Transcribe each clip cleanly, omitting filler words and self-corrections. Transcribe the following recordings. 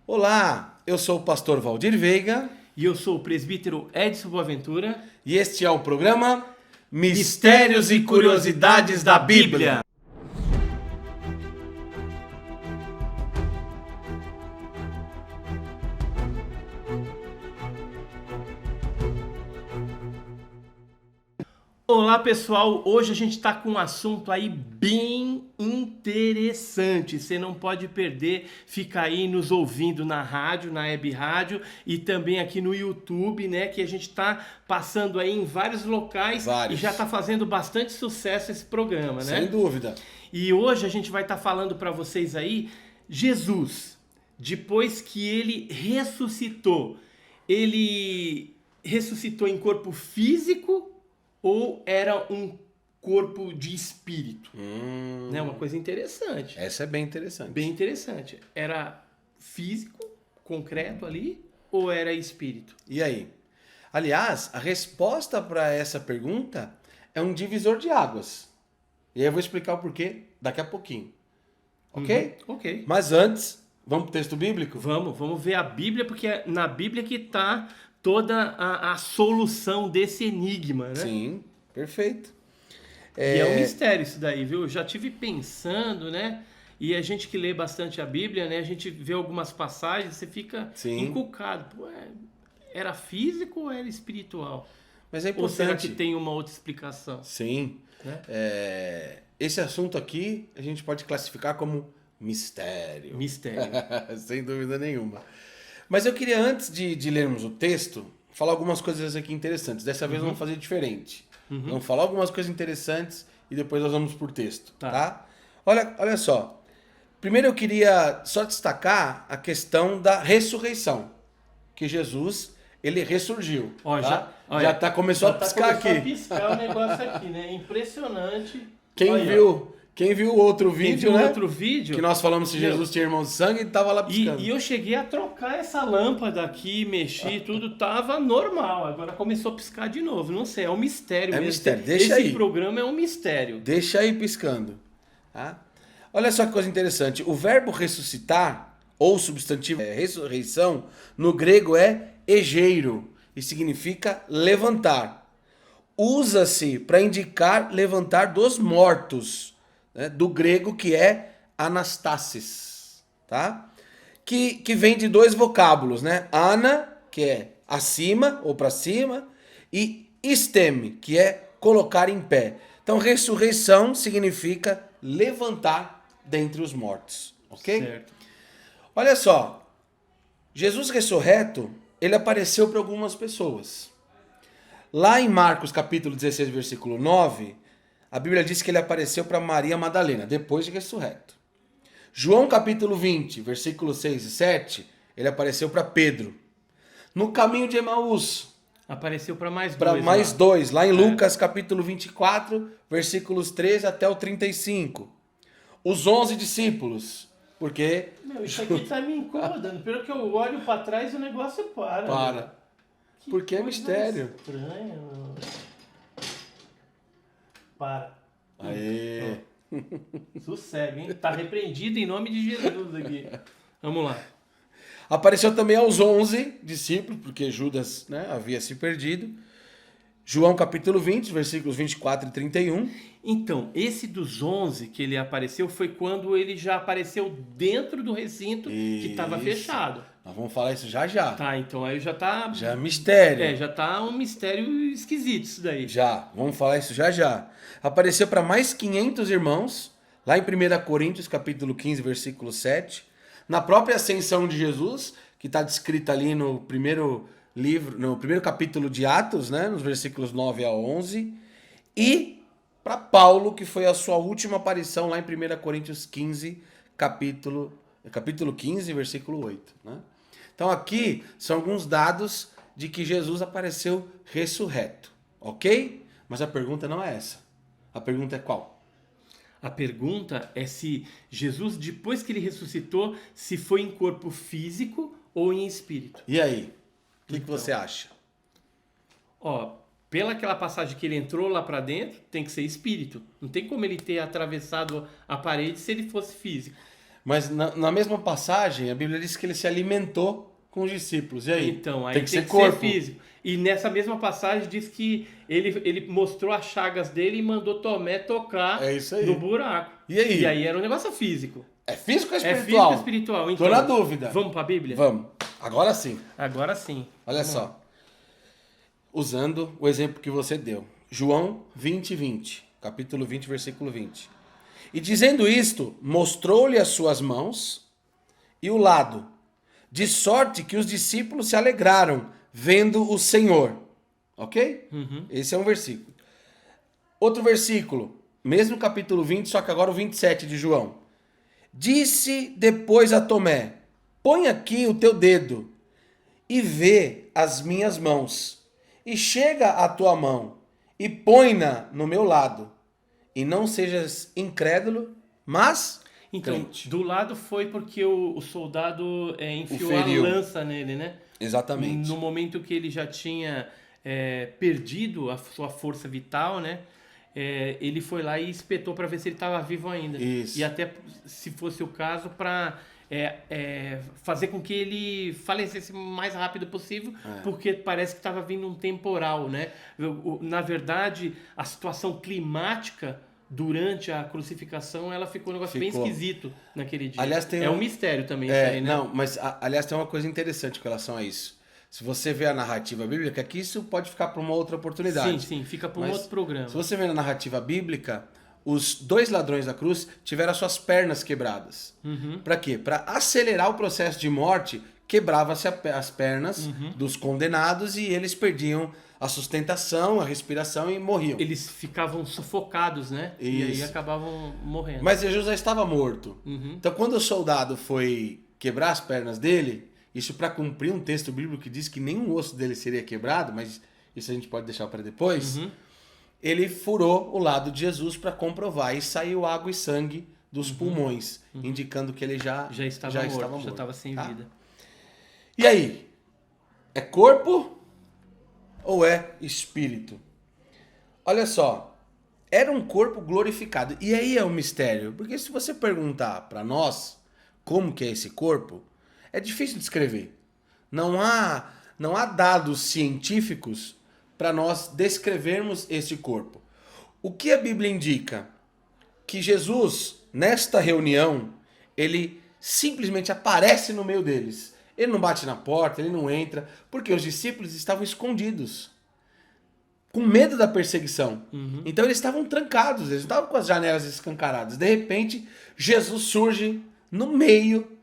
Olá, eu sou o pastor Valdir Veiga E eu sou o presbítero Edson Boaventura. e este é o programa Mistérios e Curiosidades da Bíblia. Olá pessoal, hoje a gente está com um assunto aí bem interessante. Você não pode perder, fica aí nos ouvindo na rádio, na web rádio e também aqui no YouTube, né? Que a gente está passando aí em vários locais Vários. e já está fazendo bastante sucesso esse programa, né? Sem dúvida. E hoje a gente vai estar falando para vocês aí, Jesus, depois que ele ressuscitou em corpo físico ou era um corpo de espírito? Né? Uma coisa interessante. Essa é bem interessante. Bem interessante. Era físico, concreto ali, ou era espírito? E aí? Aliás, a resposta para essa pergunta é um divisor de águas. E aí eu vou explicar o porquê daqui a pouquinho. Ok? Ok. Mas antes, vamos para o texto bíblico? Vamos ver a Bíblia, porque é na Bíblia que está toda a solução desse enigma, né? Sim, perfeito. E é um mistério isso daí, viu? Eu já tive pensando, né? E a gente que lê bastante a Bíblia, né? A gente vê algumas passagens, você fica Sim. encucado. Pô, era físico ou era espiritual? Mas é Ou será importante. que tem uma outra explicação? Sim. Né? Esse assunto aqui a gente pode classificar como mistério. Mistério. Sem dúvida nenhuma. Mas eu queria, antes de lermos o texto, falar algumas coisas aqui interessantes. Dessa vez vamos fazer diferente. Vamos falar algumas coisas interessantes e depois nós vamos por texto. Tá? Olha só. Primeiro eu queria só destacar a questão da ressurreição. Que Jesus, ele ressurgiu. Ó, tá? Começou a piscar aqui. Começou a piscar o negócio aqui, né? Impressionante. Quem Olha, viu o outro vídeo, viu né? outro vídeo? Que nós falamos se Jesus tinha irmão de sangue, ele tava lá piscando. E eu cheguei a trocar essa lâmpada aqui, mexi, tudo tava normal. Agora começou a piscar de novo. Não sei, é um mistério É mesmo. mistério, deixa Esse aí. programa é um mistério. Deixa aí piscando. Tá? Olha só que coisa interessante. O verbo ressuscitar, ou substantivo ressurreição, no grego é egeiro e significa levantar. Usa-se para indicar levantar dos mortos, né? Do grego que é anastasis, tá? Que vem de dois vocábulos, né? Ana, que é acima ou para cima, e isteme, que é colocar em pé. Então, ressurreição significa levantar dentre os mortos, ok? Certo. Olha só, Jesus ressurreto, ele apareceu para algumas pessoas. Lá em Marcos capítulo 16, versículo 9, a Bíblia diz que ele apareceu para Maria Madalena, depois de ressurreto. João capítulo 20, versículos 6 e 7, ele apareceu para Pedro. No caminho de Emaús, Apareceu para mais para dois. mais lá. dois, lá em Lucas capítulo 24, versículos 13 até o 35. Os 11 discípulos, porque... Meu, isso aqui tá me incomodando. Pelo que eu olho para trás, o negócio para. Meu. Que Porque é coisa mistério. Estranha, meu. Para. Aê. Sossega, hein? Tá repreendido em nome de Jesus aqui. Vamos lá. Apareceu também aos 11 discípulos, porque Judas, né, havia se perdido. João capítulo 20, versículos 24 e 31. Então, esse dos 11 que ele apareceu foi quando ele já apareceu dentro do recinto que estava Isso. fechado. Nós vamos falar isso já já. Tá, então aí já tá... Já é mistério. já tá um mistério esquisito isso daí. Já, vamos falar isso já já. Apareceu para mais 500 irmãos, lá em 1 Coríntios capítulo 15, versículo 7. Na própria ascensão de Jesus, que está descrita ali no primeiro livro, no primeiro capítulo de Atos, né, nos versículos 9 a 11. E para Paulo, que foi a sua última aparição lá em 1 Coríntios 15, capítulo 15, versículo 8. Né? Então aqui são alguns dados de que Jesus apareceu ressurreto, ok? Mas a pergunta não é essa. A pergunta é qual? A pergunta é se Jesus, depois que ele ressuscitou, se foi em corpo físico ou em espírito. E aí? O que Então. você acha? Ó, pela aquela passagem que ele entrou lá pra dentro, tem que ser espírito. Não tem como ele ter atravessado a parede se ele fosse físico. Mas na mesma passagem, a Bíblia diz que ele se alimentou com os discípulos. E aí? Então, aí tem que tem ser que corpo. ser físico. E nessa mesma passagem diz que ele mostrou as chagas dele e mandou Tomé tocar É isso aí. no buraco. E aí? E aí era um negócio físico. É físico ou É espiritual? físico ou espiritual. Então, Tô na dúvida. Vamos pra Bíblia? Vamos. Agora sim. Agora sim. Olha só. Usando o exemplo que você deu. João 20, capítulo 20, versículo 20. E dizendo isto, mostrou-lhe as suas mãos e o lado, de sorte que os discípulos se alegraram vendo o Senhor. Ok? Esse é um versículo. Outro versículo, mesmo capítulo 20, só que agora o 27 de João. Disse depois a Tomé, põe aqui o teu dedo e vê as minhas mãos, e chega a tua mão e põe-na no meu lado, e não sejas incrédulo, mas Então, crente. do lado foi porque o soldado enfiou a feriu. lança nele, né? Exatamente. No momento que ele já tinha perdido a sua força vital, né? Ele foi lá e espetou para ver se ele estava vivo ainda. Isso. E até, se fosse o caso, para fazer com que ele falecesse o mais rápido possível, porque parece que estava vindo um temporal, né? Na verdade, a situação climática durante a crucificação, ela ficou um negócio bem esquisito naquele dia. Aliás, tem um mistério também isso aí, né? Não, mas aliás tem uma coisa interessante com relação a isso. Se você vê a narrativa bíblica, aqui isso pode ficar para uma outra oportunidade. Sim, fica para um Mas outro programa. Se você vê na narrativa bíblica, os dois ladrões da cruz tiveram as suas pernas quebradas. Para quê? Para acelerar o processo de morte, quebrava-se as pernas dos condenados e eles perdiam a sustentação, a respiração e morriam. Eles ficavam sufocados, né? Isso. E aí acabavam morrendo. Mas Jesus já estava morto. Então quando o soldado foi quebrar as pernas dele, isso para cumprir um texto bíblico que diz que nenhum osso dele seria quebrado, mas isso a gente pode deixar para depois, ele furou o lado de Jesus para comprovar e saiu água e sangue dos pulmões, indicando que ele já estava morto, já estava sem vida. E aí? É corpo ou é espírito? Olha só, era um corpo glorificado. E aí é um mistério, porque se você perguntar para nós como que é esse corpo, é difícil de descrever. Não há dados científicos para nós descrevermos esse corpo. O que a Bíblia indica? Que Jesus, nesta reunião, ele simplesmente aparece no meio deles. Ele não bate na porta, ele não entra, porque os discípulos estavam escondidos, com medo da perseguição. Então eles estavam trancados, eles estavam com as janelas escancaradas. De repente, Jesus surge no meio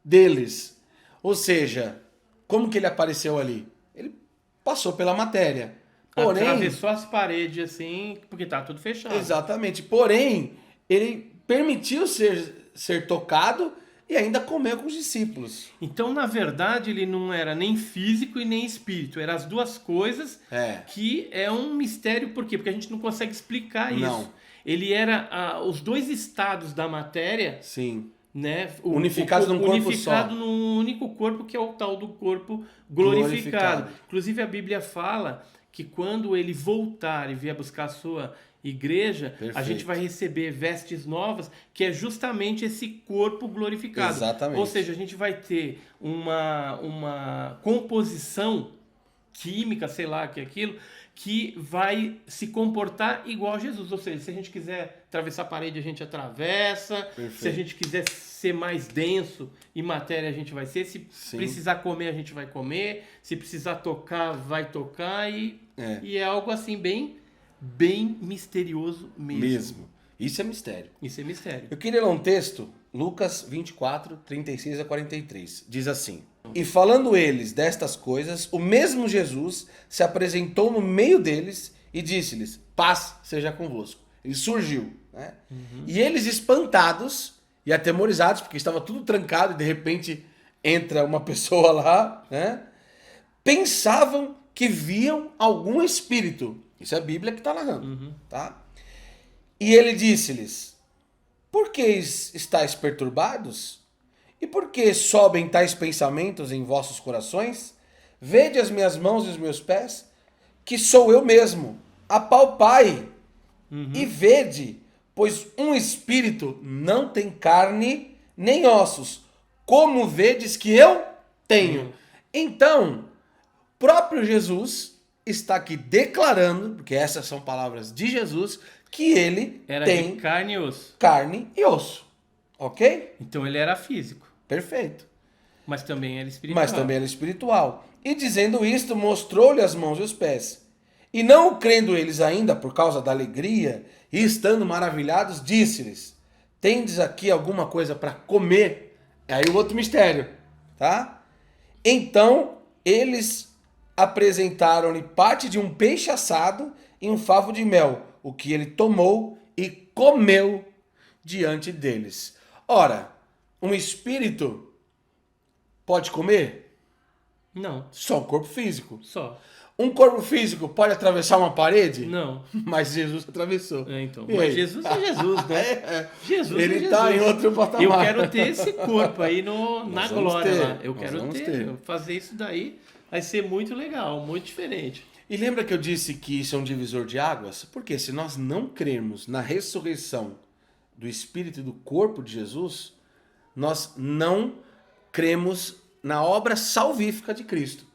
deles. Ou seja, como que ele apareceu ali? Ele passou pela matéria. Porém, atravessou as paredes assim, porque tá tudo fechado. Exatamente. Porém, ele permitiu ser tocado e ainda comeu com os discípulos. Então, na verdade, ele não era nem físico e nem espírito. Eram as duas coisas que é um mistério. Por quê? Porque a gente não consegue explicar isso. Ele era os dois estados da matéria... Sim. Né? Unificado num corpo unificado só. num único corpo, que é o tal do corpo glorificado. Inclusive a Bíblia fala que quando ele voltar e vier buscar a sua igreja, a gente vai receber vestes novas, que é justamente esse corpo glorificado. Exatamente. Ou seja, a gente vai ter uma composição química, sei lá, que é aquilo, que vai se comportar igual a Jesus. Ou seja, se a gente quiser atravessar a parede, a gente atravessa. Perfeito. Se a gente quiser ser mais denso e matéria, a gente vai ser. Se precisar comer, a gente vai comer. Se precisar tocar, vai tocar. E é algo assim bem misterioso mesmo. Isso é mistério. Isso é mistério. Eu queria ler um texto, Lucas 24, 36 a 43. Diz assim: E falando eles destas coisas, o mesmo Jesus se apresentou no meio deles e disse-lhes: paz seja convosco. Ele surgiu, né? E eles, espantados e atemorizados, porque estava tudo trancado e de repente entra uma pessoa lá, né? Pensavam que viam algum espírito. Isso é a Bíblia que está narrando, tá? E ele disse-lhes: por que estáis perturbados? E por que sobem tais pensamentos em vossos corações? Vede as minhas mãos e os meus pés, que sou eu mesmo. Apalpai e vede, pois um espírito não tem carne nem ossos, como vedes que eu tenho. Então, próprio Jesus está aqui declarando, porque essas são palavras de Jesus, que ele Era tem de carne e osso. carne e osso. Ok? Então ele era físico, Perfeito. mas também era espiritual. Mas também era espiritual. E dizendo isto, mostrou-lhe as mãos e os pés. E não crendo eles ainda, por causa da alegria, e estando maravilhados, disse-lhes: tendes aqui alguma coisa para comer? É aí o outro mistério, tá? Então eles apresentaram-lhe parte de um peixe assado e um favo de mel, o que ele tomou e comeu diante deles. Ora, um espírito pode comer? Não, Só um corpo físico. só. Um corpo físico pode atravessar uma parede? Não. Mas Jesus atravessou. É, então. E Mas aí? Jesus é Jesus, né? Jesus Ele é Jesus. tá em outro patamar. Eu quero ter esse corpo aí na Nós vamos glória ter, lá. Eu nós quero vamos ter. ter. Fazer isso daí vai ser muito legal, muito diferente. E lembra que eu disse que isso é um divisor de águas? Porque se nós não crermos na ressurreição do Espírito e do corpo de Jesus, nós não cremos na obra salvífica de Cristo.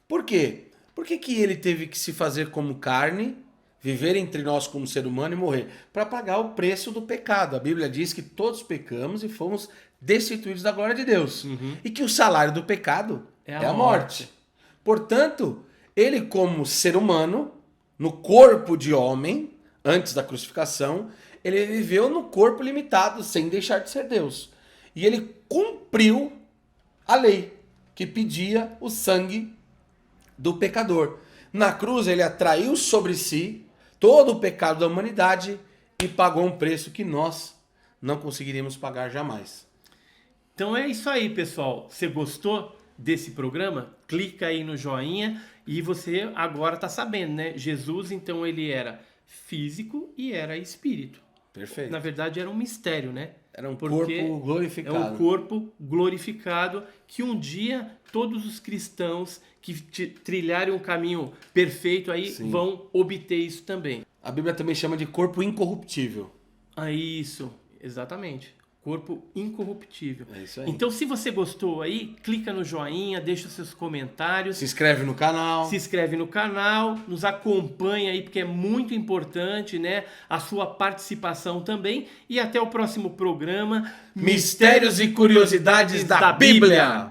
Por quê? Por que ele teve que se fazer como carne, viver entre nós como ser humano e morrer? Para pagar o preço do pecado. A Bíblia diz que todos pecamos e fomos destituídos da glória de Deus. E que o salário do pecado é a morte. Portanto, ele como ser humano, no corpo de homem, antes da crucificação, ele viveu no corpo limitado, sem deixar de ser Deus. E ele cumpriu a lei, que pedia o sangue do pecador. Na cruz ele atraiu sobre si todo o pecado da humanidade e pagou um preço que nós não conseguiríamos pagar jamais. Então é isso aí, pessoal. Você gostou desse programa? Clica aí no joinha e você agora está sabendo, né? Jesus, então, ele era físico e era espírito. Perfeito. Na verdade, era um mistério, né? Era um Porque corpo glorificado. É um corpo glorificado que um dia todos os cristãos que trilharem um caminho perfeito aí Sim. vão obter isso também. A Bíblia também chama de corpo incorruptível. Ah, isso, exatamente. Corpo incorruptível. É isso aí. Então, se você gostou aí, clica no joinha, deixa os seus comentários. Se inscreve no canal. Se inscreve no canal, nos acompanha aí, porque é muito importante, né? A sua participação também. E até o próximo programa. Mistérios e curiosidades da Bíblia.